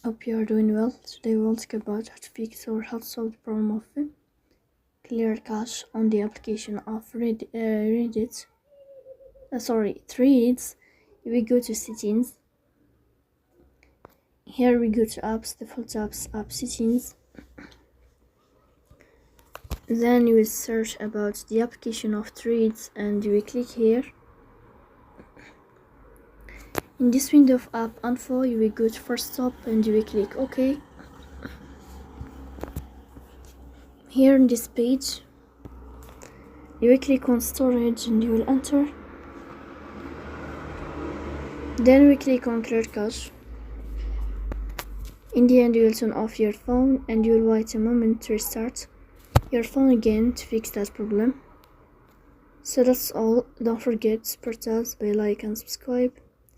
Hope you are doing well. Today we'll talk about how to fix or how to solve the problem of clear cache on the application of Threads. We go to settings. Here we go to apps, default apps, app settings. Then you will search about the application of Threads and you will click here. In this window of app info, you will go to first stop and you will click OK. Here in this page, you will click on storage and you will enter. Then we click on clear cache. In the end, you will turn off your phone and you will wait a moment to restart your phone again to fix that problem. So that's all. Don't forget to support us by like and subscribe.